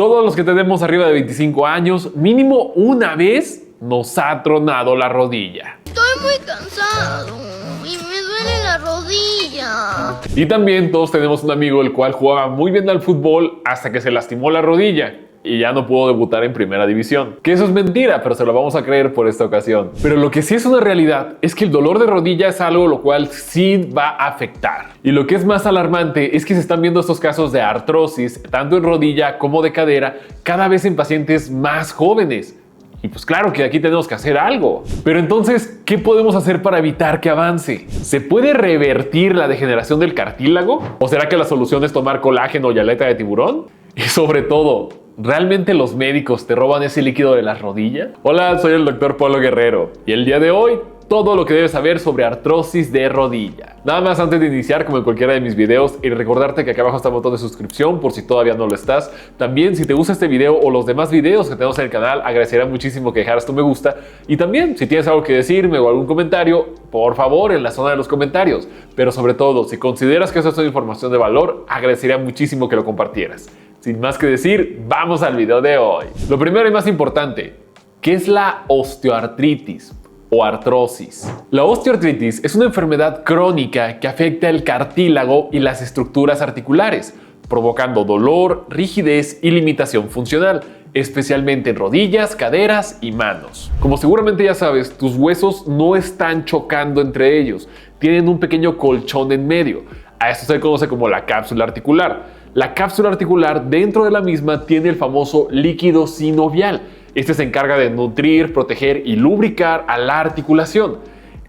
Todos los que tenemos arriba de 25 años, mínimo una vez nos ha tronado la rodilla. Estoy muy cansado y me duele la rodilla. Y también todos tenemos un amigo el cual jugaba muy bien al fútbol hasta que se lastimó la rodilla y ya no pudo debutar en primera división. Que eso es mentira, pero se lo vamos a creer por esta ocasión. Pero lo que sí es una realidad es que el dolor de rodilla es algo lo cual sí va a afectar. Y lo que es más alarmante es que se están viendo estos casos de artrosis, tanto en rodilla como de cadera, cada vez en pacientes más jóvenes. Y pues claro que aquí tenemos que hacer algo. Pero entonces, ¿qué podemos hacer para evitar que avance? ¿Se puede revertir la degeneración del cartílago? ¿O será que la solución es tomar colágeno y aleta de tiburón? Y sobre todo, ¿realmente los médicos te roban ese líquido de las rodillas? Hola, soy el Dr. Polo Guerrero y el día de hoy todo lo que debes saber sobre artrosis de rodilla. Nada más antes de iniciar, como en cualquiera de mis videos, y recordarte que acá abajo está el botón de suscripción por si todavía no lo estás. También, si te gusta este video o los demás videos que tenemos en el canal, agradecería muchísimo que dejaras tu me gusta. Y también, si tienes algo que decirme o algún comentario, por favor, en la zona de los comentarios. Pero sobre todo, si consideras que eso es una información de valor, agradecería muchísimo que lo compartieras. Sin más que decir, vamos al video de hoy. Lo primero y más importante, ¿qué es la osteoartritis o artrosis? La osteoartritis es una enfermedad crónica que afecta el cartílago y las estructuras articulares, provocando dolor, rigidez y limitación funcional, especialmente en rodillas, caderas y manos. Como seguramente ya sabes, tus huesos no están chocando entre ellos, tienen un pequeño colchón en medio. A esto se le conoce como la cápsula articular. La cápsula articular, dentro de la misma, tiene el famoso líquido sinovial. Este se encarga de nutrir, proteger y lubricar a la articulación.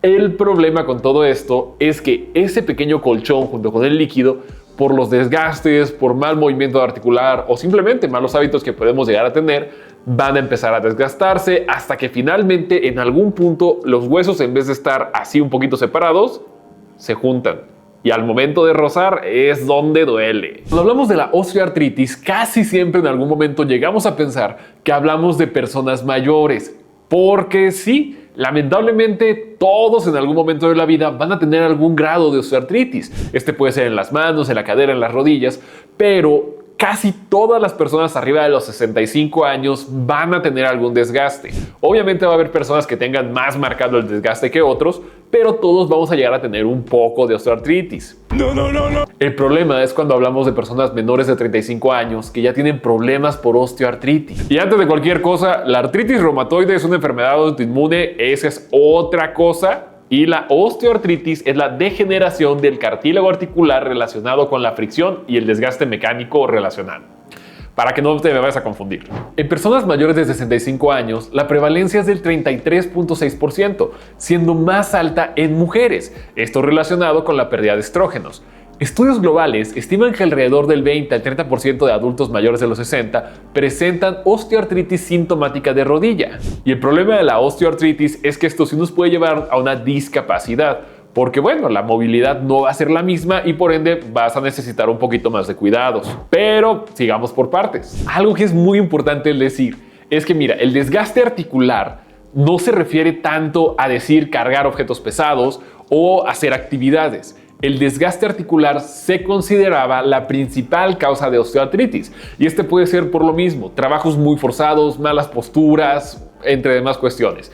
El problema con todo esto es que ese pequeño colchón junto con el líquido, por los desgastes, por mal movimiento articular o simplemente malos hábitos que podemos llegar a tener, van a empezar a desgastarse hasta que finalmente en algún punto los huesos, en vez de estar así un poquito separados, se juntan. Y al momento de rozar es donde duele. Cuando hablamos de la osteoartritis, casi siempre en algún momento llegamos a pensar que hablamos de personas mayores. Porque sí, lamentablemente todos en algún momento de la vida van a tener algún grado de osteoartritis. Este puede ser en las manos, en la cadera, en las rodillas, pero casi todas las personas arriba de los 65 años van a tener algún desgaste. Obviamente va a haber personas que tengan más marcado el desgaste que otros, pero todos vamos a llegar a tener un poco de osteoartritis. No. El problema es cuando hablamos de personas menores de 35 años que ya tienen problemas por osteoartritis. Y antes de cualquier cosa, la artritis reumatoide es una enfermedad autoinmune, esa es otra cosa. Y la osteoartritis es la degeneración del cartílago articular relacionado con la fricción y el desgaste mecánico relacional. Para que no te me vayas a confundir. En personas mayores de 65 años, la prevalencia es del 33.6%, siendo más alta en mujeres. Esto relacionado con la pérdida de estrógenos. Estudios globales estiman que alrededor del 20 al 30% de adultos mayores de los 60 presentan osteoartritis sintomática de rodilla. Y el problema de la osteoartritis es que esto sí nos puede llevar a una discapacidad, porque bueno, la movilidad no va a ser la misma y por ende vas a necesitar un poquito más de cuidados. Pero sigamos por partes. Algo que es muy importante decir es que mira, el desgaste articular no se refiere tanto a decir cargar objetos pesados o hacer actividades. El desgaste articular se consideraba la principal causa de osteoartritis y este puede ser por lo mismo, trabajos muy forzados, malas posturas, entre demás cuestiones.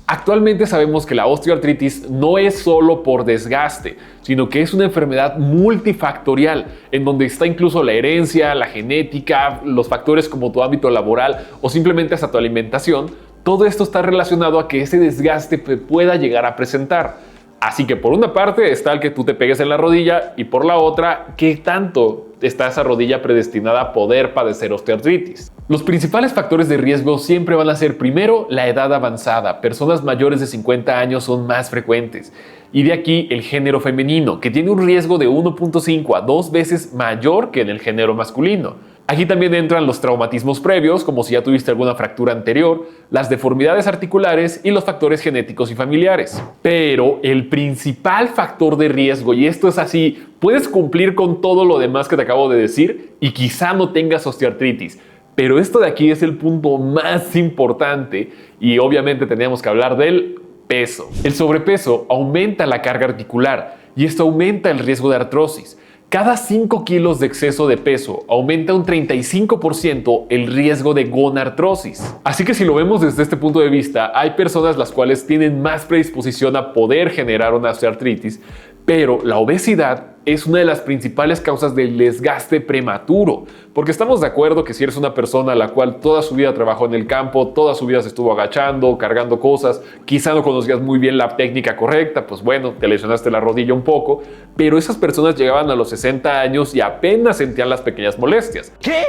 Actualmente sabemos que la osteoartritis no es solo por desgaste, sino que es una enfermedad multifactorial, en donde está incluso la herencia, la genética, los factores como tu ámbito laboral o simplemente hasta tu alimentación. Todo esto está relacionado a que ese desgaste pueda llegar a presentar. Así que por una parte está el que tú te pegues en la rodilla y por la otra, ¿qué tanto está esa rodilla predestinada a poder padecer osteoartritis? Los principales factores de riesgo siempre van a ser primero la edad avanzada. Personas mayores de 50 años son más frecuentes. Y de aquí el género femenino, que tiene un riesgo de 1.5 a 2 veces mayor que en el género masculino. Aquí también entran los traumatismos previos, como si ya tuviste alguna fractura anterior, las deformidades articulares y los factores genéticos y familiares. Pero el principal factor de riesgo, y esto es así, puedes cumplir con todo lo demás que te acabo de decir y quizá no tengas osteoartritis. Pero esto de aquí es el punto más importante y obviamente tenemos que hablar del peso. El sobrepeso aumenta la carga articular y esto aumenta el riesgo de artrosis. Cada 5 kilos de exceso de peso aumenta un 35% el riesgo de gonartrosis. Así que si lo vemos desde este punto de vista, hay personas las cuales tienen más predisposición a poder generar una osteoartritis, pero la obesidad es una de las principales causas del desgaste prematuro, porque estamos de acuerdo que si eres una persona la cual toda su vida trabajó en el campo, toda su vida se estuvo agachando, cargando cosas, quizá no conocías muy bien la técnica correcta, pues bueno, te lesionaste la rodilla un poco, pero esas personas llegaban a los 60 años y apenas sentían las pequeñas molestias. ¿Qué?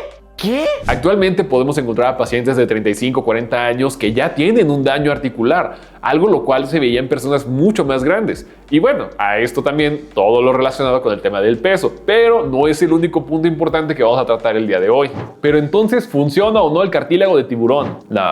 Actualmente podemos encontrar a pacientes de 35 o 40 años que ya tienen un daño articular, algo lo cual se veía en personas mucho más grandes. Y bueno, a esto también todo lo relacionado con el tema del peso, pero no es el único punto importante que vamos a tratar el día de hoy. Pero entonces, ¿funciona o no el cartílago de tiburón? No.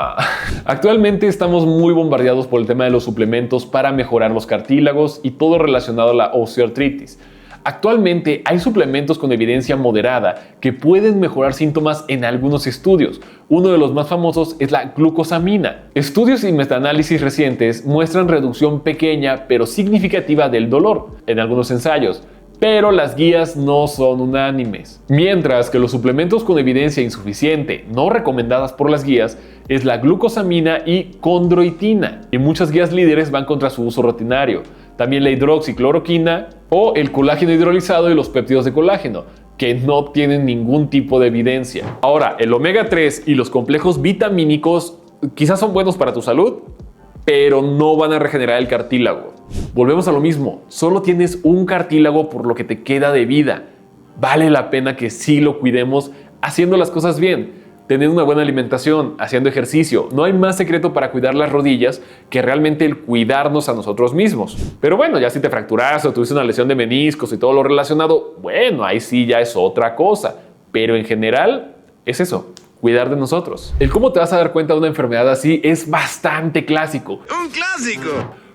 Actualmente estamos muy bombardeados por el tema de los suplementos para mejorar los cartílagos y todo relacionado a la osteoartritis. Actualmente hay suplementos con evidencia moderada que pueden mejorar síntomas en algunos estudios. Uno de los más famosos es la glucosamina. Estudios y metaanálisis recientes muestran reducción pequeña pero significativa del dolor en algunos ensayos, pero las guías no son unánimes. Mientras que los suplementos con evidencia insuficiente, no recomendadas por las guías, es la glucosamina y condroitina, y muchas guías líderes van contra su uso rutinario. También la hidroxicloroquina o el colágeno hidrolizado y los péptidos de colágeno, que no tienen ningún tipo de evidencia. Ahora, el omega 3 y los complejos vitamínicos quizás son buenos para tu salud, pero no van a regenerar el cartílago. Volvemos a lo mismo, solo tienes un cartílago por lo que te queda de vida. Vale la pena que sí lo cuidemos haciendo las cosas bien, teniendo una buena alimentación, haciendo ejercicio. No hay más secreto para cuidar las rodillas que realmente el cuidarnos a nosotros mismos. Pero bueno, ya si te fracturaste o tuviste una lesión de meniscos y todo lo relacionado, bueno, ahí sí ya es otra cosa. Pero en general es eso, cuidar de nosotros. El cómo te vas a dar cuenta de una enfermedad así es bastante clásico. ¡Un clásico!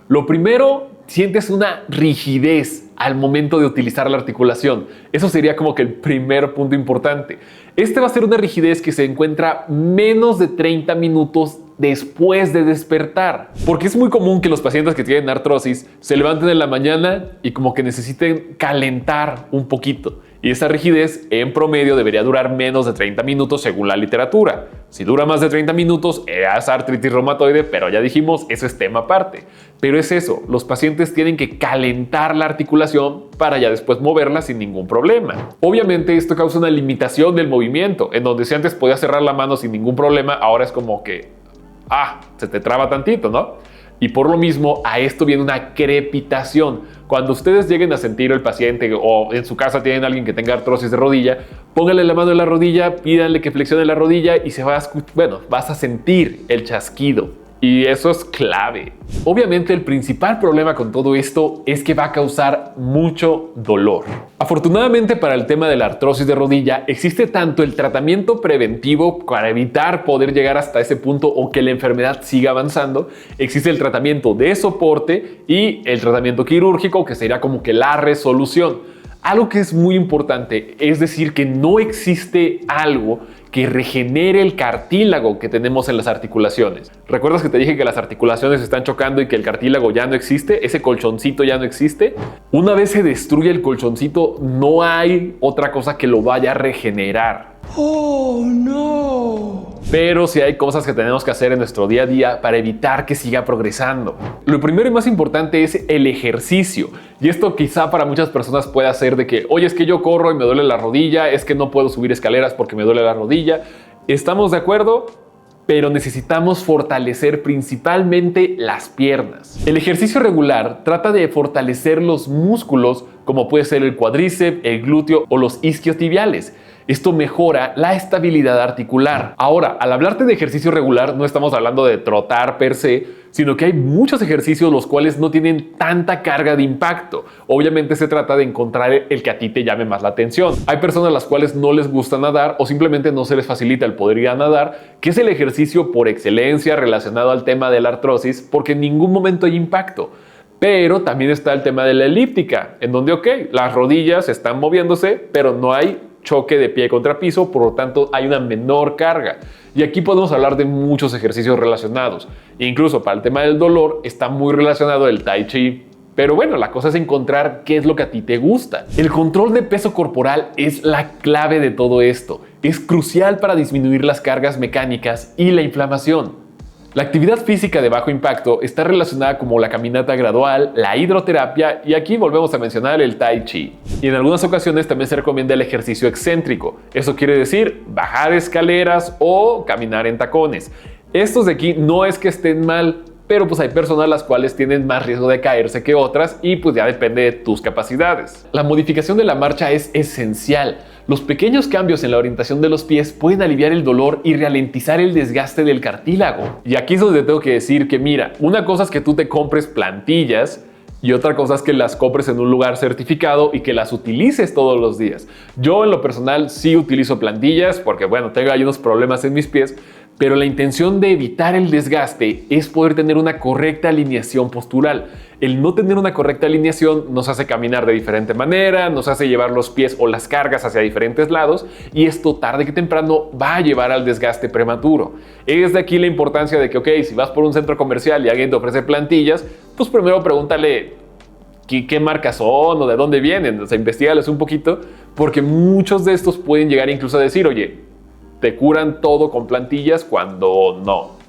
Lo primero, sientes una rigidez al momento de utilizar la articulación. Eso sería como que el primer punto importante. Este va a ser una rigidez que se encuentra menos de 30 minutos después de despertar. Porque es muy común que los pacientes que tienen artrosis se levanten en la mañana y como que necesiten calentar un poquito. Y esa rigidez en promedio debería durar menos de 30 minutos según la literatura. Si dura más de 30 minutos es artritis reumatoide, pero ya dijimos, eso es tema aparte. Pero es eso, los pacientes tienen que calentar la articulación para ya después moverla sin ningún problema. Obviamente esto causa una limitación del movimiento, en donde si antes podías cerrar la mano sin ningún problema, ahora es como que, se te traba tantito, ¿no? Y por lo mismo a esto viene una crepitación. Cuando ustedes lleguen a sentir el paciente o en su casa tienen a alguien que tenga artrosis de rodilla, pónganle la mano en la rodilla, pídanle que flexione la rodilla y vas a sentir el chasquido. Y eso es clave. Obviamente el principal problema con todo esto es que va a causar mucho dolor. Afortunadamente para el tema de la artrosis de rodilla existe tanto el tratamiento preventivo para evitar poder llegar hasta ese punto o que la enfermedad siga avanzando. Existe el tratamiento de soporte y el tratamiento quirúrgico, que sería como que la resolución. Algo que es muy importante es decir que no existe algo que regenere el cartílago que tenemos en las articulaciones. ¿Recuerdas que te dije que las articulaciones están chocando y que el cartílago ya no existe? Ese colchoncito ya no existe. Una vez se destruye el colchoncito, no hay otra cosa que lo vaya a regenerar. ¡Oh, no! Pero sí hay cosas que tenemos que hacer en nuestro día a día para evitar que siga progresando. Lo primero y más importante es el ejercicio. Y esto quizá para muchas personas pueda ser de que, oye, es que yo corro y me duele la rodilla, es que no puedo subir escaleras porque me duele la rodilla. ¿Estamos de acuerdo? Pero necesitamos fortalecer principalmente las piernas. El ejercicio regular trata de fortalecer los músculos como puede ser el cuádriceps, el glúteo o los isquiotibiales. Esto mejora la estabilidad articular. Ahora, al hablarte de ejercicio regular, no estamos hablando de trotar per se, sino que hay muchos ejercicios los cuales no tienen tanta carga de impacto. Obviamente se trata de encontrar el que a ti te llame más la atención. Hay personas a las cuales no les gusta nadar o simplemente no se les facilita el poder ir a nadar, que es el ejercicio por excelencia relacionado al tema de la artrosis, porque en ningún momento hay impacto. Pero también está el tema de la elíptica, en donde, las rodillas están moviéndose, pero no hay choque de pie contra piso, por lo tanto hay una menor carga. Y aquí podemos hablar de muchos ejercicios relacionados. Incluso para el tema del dolor está muy relacionado el tai chi, Pero bueno, la cosa es encontrar qué es lo que a ti te gusta. El control de peso corporal es la clave de todo esto. Es crucial para disminuir las cargas mecánicas y la inflamación. La actividad física de bajo impacto está relacionada como la caminata gradual, la hidroterapia y aquí volvemos a mencionar el tai chi. Y en algunas ocasiones también se recomienda el ejercicio excéntrico. Eso quiere decir bajar escaleras o caminar en tacones. Estos de aquí no es que estén mal, pero pues hay personas las cuales tienen más riesgo de caerse que otras y pues ya depende de tus capacidades. La modificación de la marcha es esencial. Los pequeños cambios en la orientación de los pies pueden aliviar el dolor y ralentizar el desgaste del cartílago. Y aquí es donde tengo que decir que mira, una cosa es que tú te compres plantillas y otra cosa es que las compres en un lugar certificado y que las utilices todos los días. Yo en lo personal sí utilizo plantillas porque bueno, tengo ahí unos problemas en mis pies, pero la intención de evitar el desgaste es poder tener una correcta alineación postural. El no tener una correcta alineación nos hace caminar de diferente manera, nos hace llevar los pies o las cargas hacia diferentes lados y esto tarde que temprano va a llevar al desgaste prematuro. Es de aquí la importancia de que, ok, si vas por un centro comercial y alguien te ofrece plantillas, pues primero pregúntale qué marcas son o de dónde vienen, o sea, investígales un poquito, porque muchos de estos pueden llegar incluso a decir, oye, te curan todo con plantillas cuando no.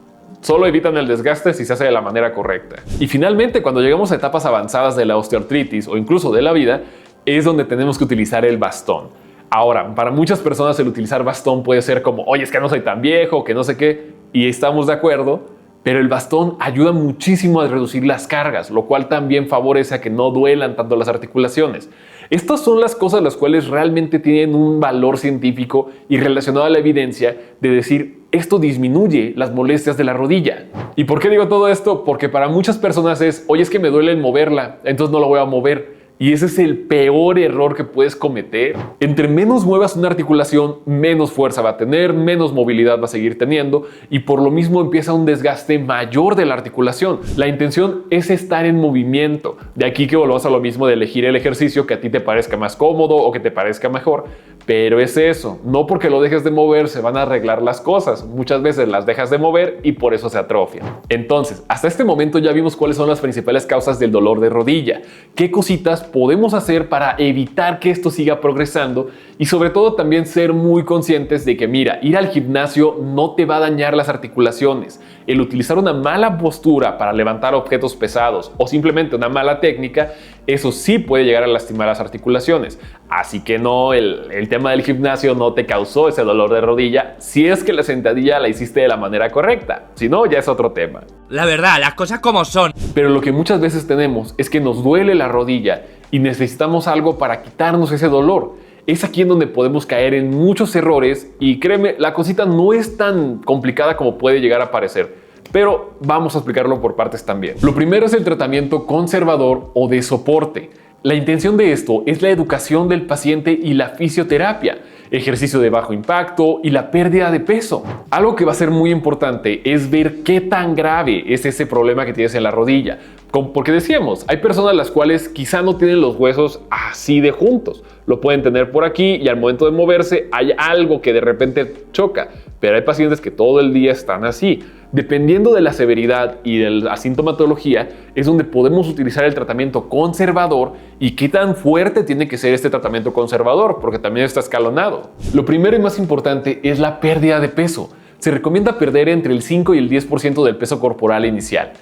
Solo evitan el desgaste si se hace de la manera correcta. Y finalmente, cuando llegamos a etapas avanzadas de la osteoartritis o incluso de la vida, es donde tenemos que utilizar el bastón. Ahora, para muchas personas el utilizar bastón puede ser como, oye, es que no soy tan viejo, que no sé qué, y estamos de acuerdo, pero el bastón ayuda muchísimo a reducir las cargas, lo cual también favorece a que no duelan tanto las articulaciones. Estas son las cosas las cuales realmente tienen un valor científico y relacionado a la evidencia de decir esto disminuye las molestias de la rodilla. ¿Y por qué digo todo esto? Porque para muchas personas es, oye, es que me duele el moverla, entonces no lo voy a mover. Y ese es el peor error que puedes cometer. Entre menos muevas una articulación, menos fuerza va a tener, menos movilidad va a seguir teniendo y por lo mismo empieza un desgaste mayor de la articulación. La intención es estar en movimiento. De aquí que volvamos a lo mismo de elegir el ejercicio que a ti te parezca más cómodo o que te parezca mejor. Pero es eso, no porque lo dejes de mover se van a arreglar las cosas. Muchas veces las dejas de mover y por eso se atrofian. Entonces, hasta este momento ya vimos cuáles son las principales causas del dolor de rodilla. ¿Qué cositas podemos hacer para evitar que esto siga progresando? Y sobre todo también ser muy conscientes de que mira, ir al gimnasio no te va a dañar las articulaciones. El utilizar una mala postura para levantar objetos pesados o simplemente una mala técnica, eso sí puede llegar a lastimar las articulaciones. Así que no, el tema del gimnasio no te causó ese dolor de rodilla si es que la sentadilla la hiciste de la manera correcta. Si no, ya es otro tema. La verdad, las cosas como son. Pero lo que muchas veces tenemos es que nos duele la rodilla y necesitamos algo para quitarnos ese dolor. Es aquí en donde podemos caer en muchos errores y créeme, la cosita no es tan complicada como puede llegar a parecer. Pero vamos a explicarlo por partes también. Lo primero es el tratamiento conservador o de soporte. La intención de esto es la educación del paciente y la fisioterapia, ejercicio de bajo impacto y la pérdida de peso. Algo que va a ser muy importante es ver qué tan grave es ese problema que tienes en la rodilla. Porque decíamos, hay personas las cuales quizá no tienen los huesos así de juntos. Lo pueden tener por aquí y al momento de moverse hay algo que de repente choca. Pero hay pacientes que todo el día están así. Dependiendo de la severidad y de la sintomatología, es donde podemos utilizar el tratamiento conservador y qué tan fuerte tiene que ser este tratamiento conservador, porque también está escalonado. Lo primero y más importante es la pérdida de peso. Se recomienda perder entre el 5 y el 10% del peso corporal inicial.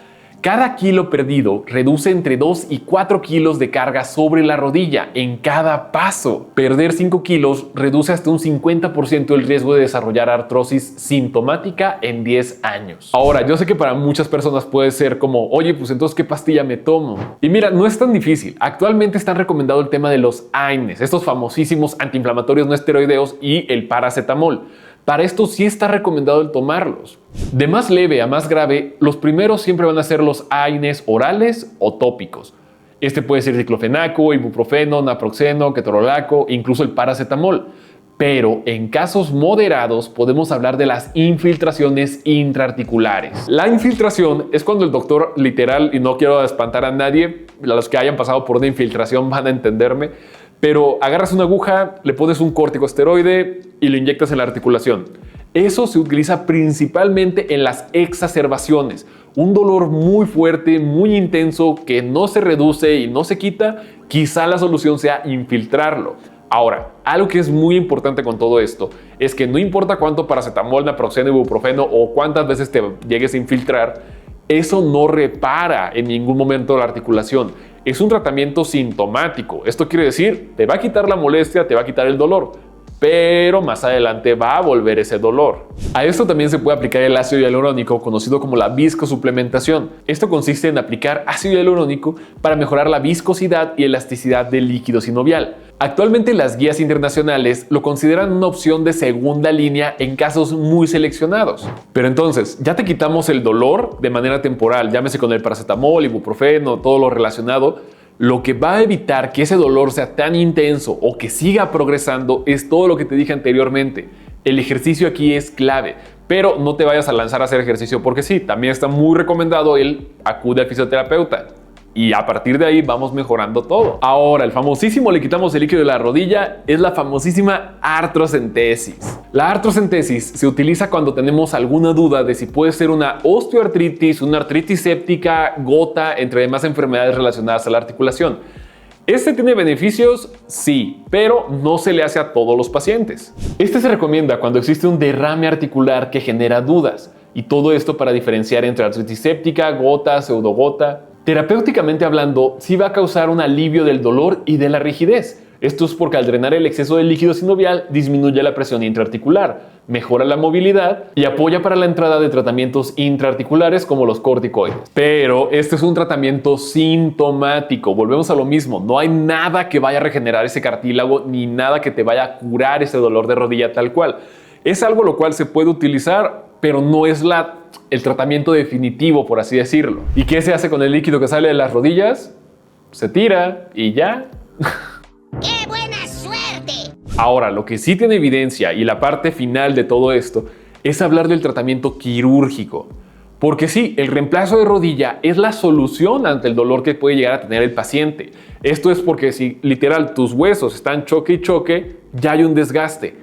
Cada kilo perdido reduce entre 2 y 4 kilos de carga sobre la rodilla en cada paso. Perder 5 kilos reduce hasta un 50% el riesgo de desarrollar artrosis sintomática en 10 años. Ahora, yo sé que para muchas personas puede ser como, oye, pues entonces, ¿qué pastilla me tomo? Y mira, no es tan difícil. Actualmente está recomendado el tema de los AINES, estos famosísimos antiinflamatorios no esteroideos y el paracetamol. Para esto sí está recomendado el tomarlos. De más leve a más grave, los primeros siempre van a ser los AINES orales o tópicos. Este puede ser diclofenaco, ibuprofeno, naproxeno, ketorolaco, incluso el paracetamol. Pero en casos moderados podemos hablar de las infiltraciones intraarticulares. La infiltración es cuando el doctor literal, y no quiero espantar a nadie, los que hayan pasado por una infiltración van a entenderme, pero agarras una aguja, le pones un corticosteroide y lo inyectas en la articulación. Eso se utiliza principalmente en las exacerbaciones. un dolor muy fuerte, muy intenso, que no se reduce y no se quita, quizá la solución sea infiltrarlo. Ahora, algo que es muy importante con todo esto es que no importa cuánto paracetamol, naproxeno, ibuprofeno o cuántas veces te llegues a infiltrar, eso no repara en ningún momento la articulación. Es un tratamiento sintomático. Esto quiere decir, te va a quitar la molestia, te va a quitar el dolor, pero más adelante va a volver ese dolor. A esto también se puede aplicar el ácido hialurónico, conocido como la viscosuplementación. Esto consiste en aplicar ácido hialurónico para mejorar la viscosidad y elasticidad del líquido sinovial. Actualmente las guías internacionales lo consideran una opción de segunda línea en casos muy seleccionados. Pero entonces, ya te quitamos el dolor de manera temporal, llámese con el paracetamol, ibuprofeno, todo lo relacionado. Lo que va a evitar que ese dolor sea tan intenso o que siga progresando es todo lo que te dije anteriormente. El ejercicio aquí es clave, pero no te vayas a lanzar a hacer ejercicio porque sí, también está muy recomendado el acude al fisioterapeuta. Y a partir de ahí vamos mejorando todo. Ahora, el famosísimo le quitamos el líquido de la rodilla es la famosísima artrocentesis. La artrocentesis se utiliza cuando tenemos alguna duda de si puede ser una osteoartritis, una artritis séptica, gota, entre demás enfermedades relacionadas a la articulación. ¿Este tiene beneficios? Sí, pero no se le hace a todos los pacientes. Este se recomienda cuando existe un derrame articular que genera dudas. Y todo esto para diferenciar entre artritis séptica, gota, pseudogota. Terapéuticamente hablando, sí va a causar un alivio del dolor y de la rigidez. Esto es porque al drenar el exceso de líquido sinovial disminuye la presión intraarticular, mejora la movilidad y apoya para la entrada de tratamientos intraarticulares como los corticoides. Pero este es un tratamiento sintomático. Volvemos a lo mismo. No hay nada que vaya a regenerar ese cartílago ni nada que te vaya a curar ese dolor de rodilla tal cual. Es algo lo cual se puede utilizar, pero no es el tratamiento definitivo, por así decirlo. ¿Y qué se hace con el líquido que sale de las rodillas? Se tira y ya. ¡Qué buena suerte! Ahora, lo que sí tiene evidencia y la parte final de todo esto es hablar del tratamiento quirúrgico. Porque sí, el reemplazo de rodilla es la solución ante el dolor que puede llegar a tener el paciente. Esto es porque si literal tus huesos están choque y choque, ya hay un desgaste.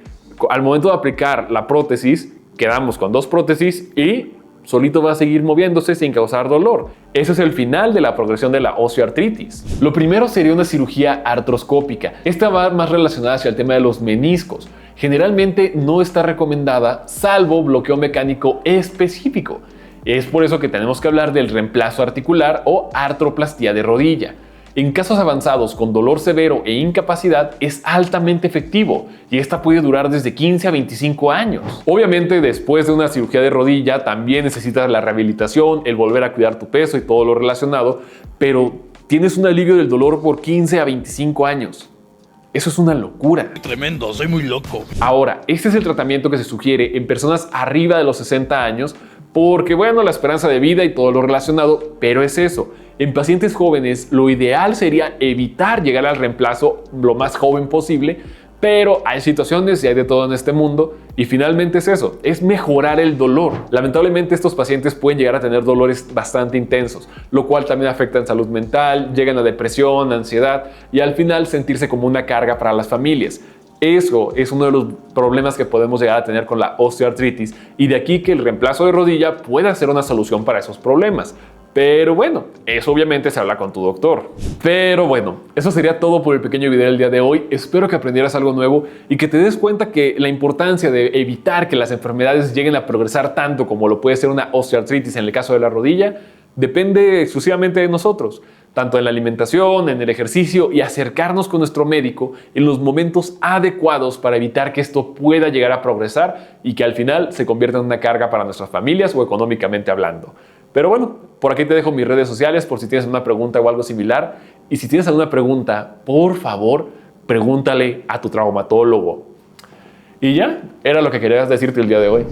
Al momento de aplicar la prótesis, quedamos con dos prótesis y solito va a seguir moviéndose sin causar dolor. Ese es el final de la progresión de la osteoartritis. Lo primero sería una cirugía artroscópica. Esta va más relacionada hacia el tema de los meniscos. Generalmente no está recomendada salvo bloqueo mecánico específico. Es por eso que tenemos que hablar del reemplazo articular o artroplastía de rodilla. En casos avanzados con dolor severo e incapacidad es altamente efectivo y esta puede durar desde 15 a 25 años. Obviamente después de una cirugía de rodilla también necesitas la rehabilitación, el volver a cuidar tu peso y todo lo relacionado, pero tienes un alivio del dolor por 15 a 25 años. Eso es una locura. Tremendo, soy muy loco. Ahora, este es el tratamiento que se sugiere en personas arriba de los 60 años porque, bueno, la esperanza de vida y todo lo relacionado, pero es eso. En pacientes jóvenes, lo ideal sería evitar llegar al reemplazo lo más joven posible, pero hay situaciones y hay de todo en este mundo y finalmente es eso, es mejorar el dolor. Lamentablemente estos pacientes pueden llegar a tener dolores bastante intensos, lo cual también afecta en salud mental, llegan a depresión, ansiedad y al final sentirse como una carga para las familias. Eso es uno de los problemas que podemos llegar a tener con la osteoartritis y de aquí que el reemplazo de rodilla pueda ser una solución para esos problemas. Pero bueno, eso obviamente se habla con tu doctor. Pero bueno, eso sería todo por el pequeño video del día de hoy. Espero que aprendieras algo nuevo y que te des cuenta que la importancia de evitar que las enfermedades lleguen a progresar tanto como lo puede ser una osteoartritis en el caso de la rodilla, depende exclusivamente de nosotros, tanto en la alimentación, en el ejercicio y acercarnos con nuestro médico en los momentos adecuados para evitar que esto pueda llegar a progresar y que al final se convierta en una carga para nuestras familias o económicamente hablando. Pero bueno, por aquí te dejo mis redes sociales por si tienes una pregunta o algo similar. Y si tienes alguna pregunta, por favor, pregúntale a tu traumatólogo. Y ya, era lo que querías decirte el día de hoy.